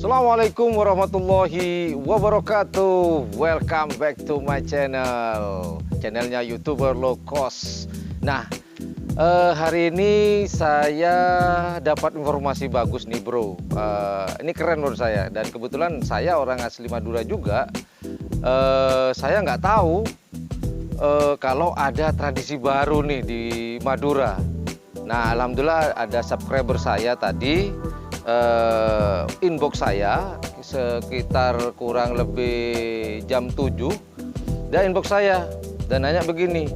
Assalamualaikum warahmatullahi wabarakatuh. Welcome back to my channel. Channelnya YouTuber Low Cost. Nah, hari ini saya dapat informasi bagus nih bro. Ini keren menurut saya. Dan kebetulan saya orang asli Madura juga. Saya nggak tahu kalau ada tradisi baru nih di Madura. Nah, alhamdulillah ada subscriber saya tadi inbox saya sekitar kurang lebih jam 7. Dia inbox saya dan nanya begini,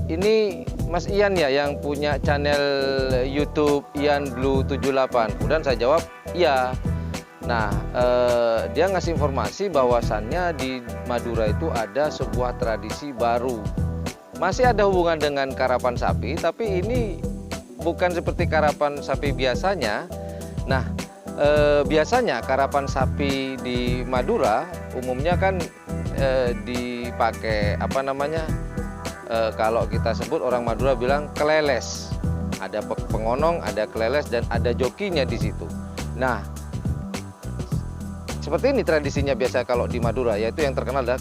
ini Mas Ian ya yang punya channel YouTube Ian Blue 78. Kemudian saya jawab iya. Nah, dia ngasih informasi bahwasannya di Madura itu ada sebuah tradisi baru. Masih ada hubungan dengan karapan sapi, tapi ini bukan seperti karapan sapi biasanya. Nah, biasanya karapan sapi di Madura umumnya kan dipakai apa namanya? Kalau kita sebut orang Madura bilang keleles. Ada pengonong, ada keleles dan ada jokinya di situ. Nah, seperti ini tradisinya biasa kalau di Madura, yaitu yang terkenal adalah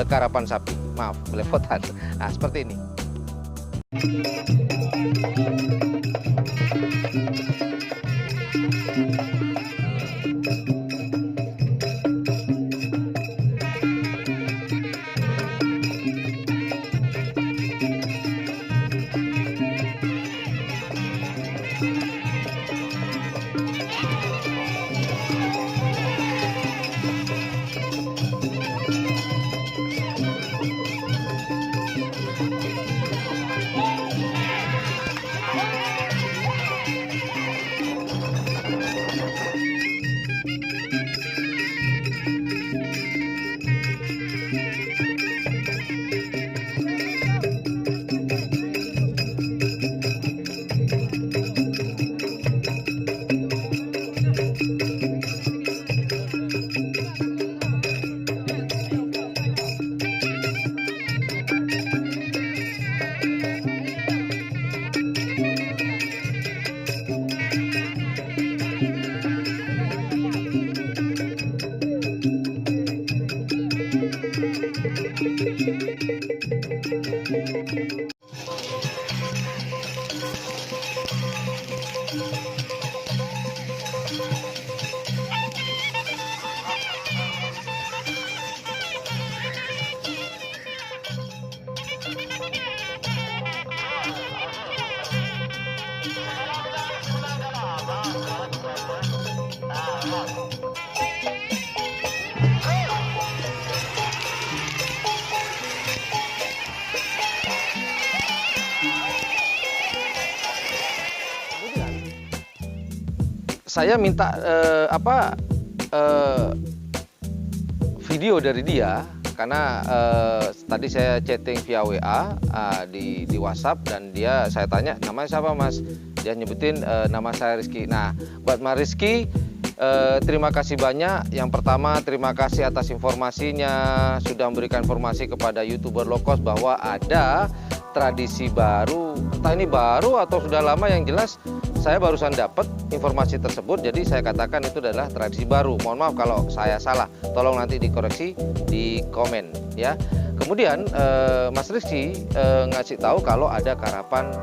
karapan sapi. Maaf, belepotan. Nah, seperti ini. Saya minta video dari dia karena tadi saya chatting via WA di WhatsApp dan saya tanya namanya siapa Mas, dia nyebutin nama saya Rizky. Nah, buat Mas Rizky, terima kasih banyak. Yang pertama, terima kasih atas informasinya, sudah memberikan informasi kepada YouTuber Low Cost bahwa ada tradisi baru. Entah ini baru atau sudah lama, yang jelas saya barusan dapat informasi tersebut, jadi saya katakan itu adalah tradisi baru. Mohon maaf kalau saya salah, tolong nanti dikoreksi di komen ya. Kemudian Mas Rizky ngasih tahu kalau ada karapan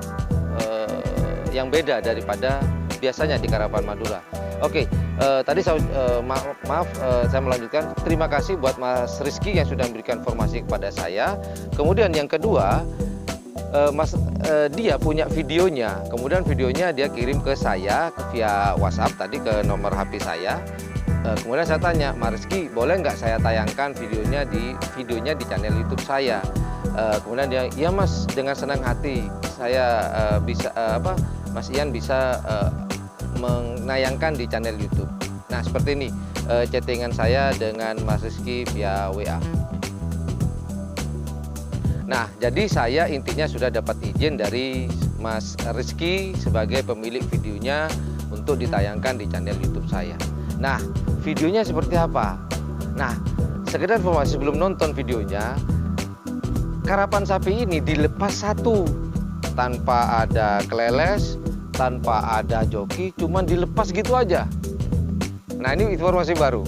yang beda daripada biasanya di karapan Madura. Oke, tadi saya maaf saya melanjutkan. Terima kasih buat Mas Rizky yang sudah memberikan informasi kepada saya. Kemudian yang kedua, dia punya videonya, kemudian videonya dia kirim ke saya via WhatsApp tadi ke nomor HP saya. Kemudian saya tanya, Mas Rizky, boleh nggak saya tayangkan videonya di channel YouTube saya? Kemudian dia, ya Mas, dengan senang hati saya bisa Mas Ian bisa menayangkan di channel YouTube. Nah, seperti ini chattingan saya dengan Mas Rizky via WA. Nah, jadi saya intinya sudah dapat izin dari Mas Rizky sebagai pemilik videonya untuk ditayangkan di channel YouTube saya. Nah, videonya seperti apa? Nah, sekedar informasi sebelum nonton videonya, karapan sapi ini dilepas satu, tanpa ada keleles, tanpa ada joki, cuman dilepas gitu aja. Nah, ini informasi baru.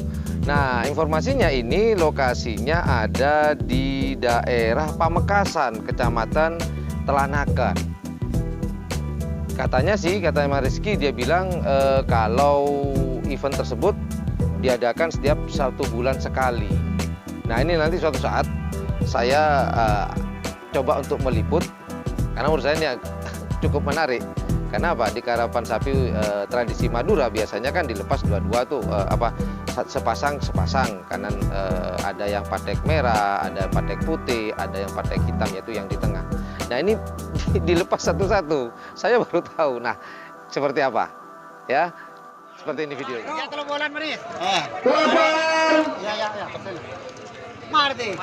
Nah, informasinya ini lokasinya ada di daerah Pamekasan, Kecamatan Telanakan. Katanya Mas Rizky, dia bilang kalau event tersebut diadakan setiap 1 bulan sekali. Nah, ini nanti suatu saat saya coba untuk meliput, karena menurut saya ini cukup menarik. Karena apa? Di karapan sapi tradisi Madura biasanya kan dilepas dua-dua tuh sepasang, karena ada yang patek merah, ada yang patek putih, ada yang patek hitam, yaitu yang di tengah. Nah, ini dilepas satu-satu. Saya baru tahu. Nah, seperti apa? Ya, seperti ini videonya. Ya, kalau bolan Maris. Ya, betul. Marti.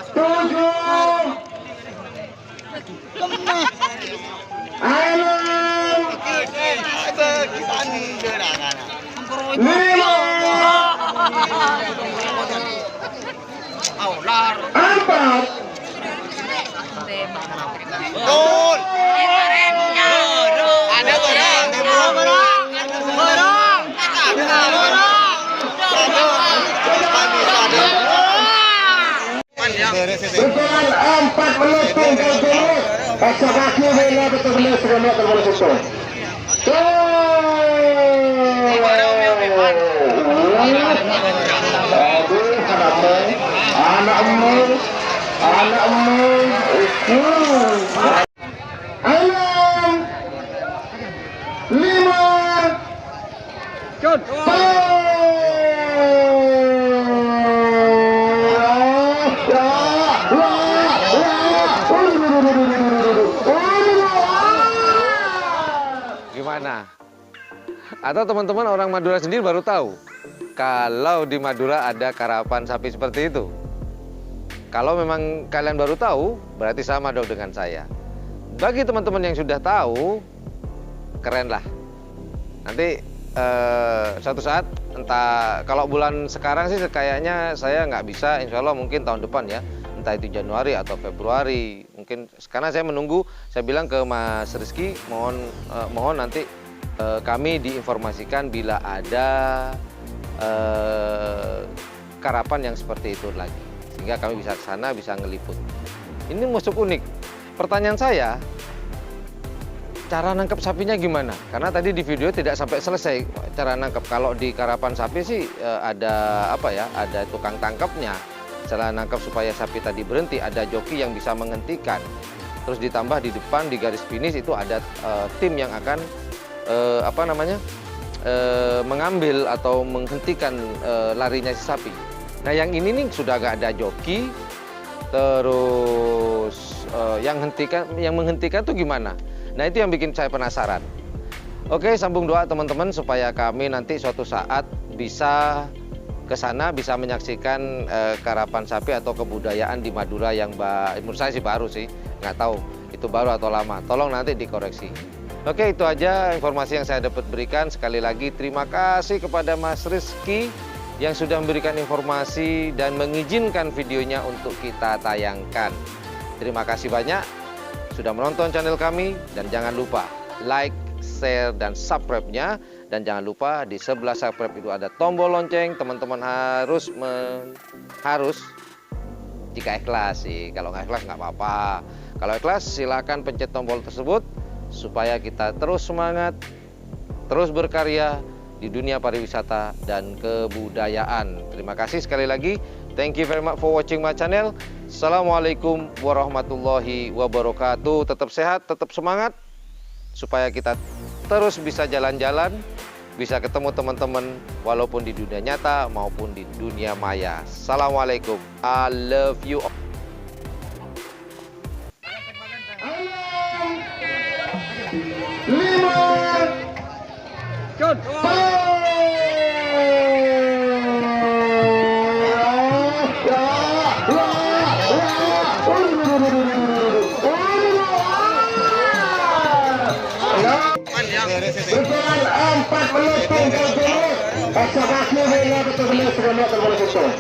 Berjalan 4 menit tunggu terus. Eksekusi bola betul-betul seronok terlalu susah. Gimana? Atau teman-teman orang Madura sendiri baru tahu kalau di Madura ada karapan sapi seperti itu? Kalau memang kalian baru tahu, berarti sama dong dengan saya. Bagi teman-teman yang sudah tahu, keren lah. Nanti suatu saat, entah kalau bulan sekarang sih kayaknya saya nggak bisa, insya Allah mungkin tahun depan ya. Entah itu Januari atau Februari, mungkin karena saya menunggu. Saya bilang ke Mas Rizky, mohon nanti kami diinformasikan bila ada karapan yang seperti itu lagi, sehingga kami bisa ke sana, bisa ngeliput. Ini masuk unik. Pertanyaan saya, cara nangkep sapinya gimana? Karena tadi di video tidak sampai selesai cara nangkep. Kalau di karapan sapi sih ada ada tukang tangkapnya. Setelah nangkap supaya sapi tadi berhenti, ada joki yang bisa menghentikan. Terus ditambah di depan di garis finish itu ada tim yang akan mengambil atau menghentikan larinya si sapi. Nah, yang ini nih sudah gak ada joki. Terus yang menghentikan tuh gimana? Nah, itu yang bikin saya penasaran. Oke, sambung doa teman-teman supaya kami nanti suatu saat bisa ke sana, bisa menyaksikan karapan sapi atau kebudayaan di Madura yang menurut saya sih baru sih, nggak tahu itu baru atau lama. Tolong nanti dikoreksi. Oke, itu aja informasi yang saya dapat berikan. Sekali lagi terima kasih kepada Mas Rizky yang sudah memberikan informasi dan mengizinkan videonya untuk kita tayangkan. Terima kasih banyak sudah menonton channel kami, dan jangan lupa like, share, dan subscribe-nya. Dan jangan lupa di sebelah subscribe itu ada tombol lonceng. Teman-teman harus jika ikhlas sih. Kalau nggak ikhlas nggak apa-apa. Kalau ikhlas silakan pencet tombol tersebut supaya kita terus semangat, terus berkarya di dunia pariwisata dan kebudayaan. Terima kasih sekali lagi. Thank you very much for watching my channel. Assalamualaikum warahmatullahi wabarakatuh. Tetap sehat, tetap semangat, supaya kita terus bisa jalan-jalan, bisa ketemu teman-teman walaupun di dunia nyata maupun di dunia maya. Assalamualaikum. I love you all. Berjalan 4 menit tunggu terus. Eksekusi bola betul-betul seronok terlalu susah.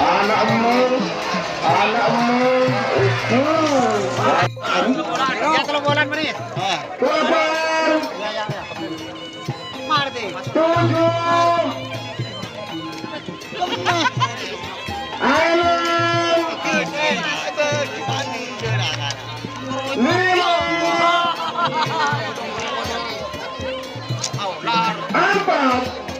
Anakmu. Ayo. 5, 4,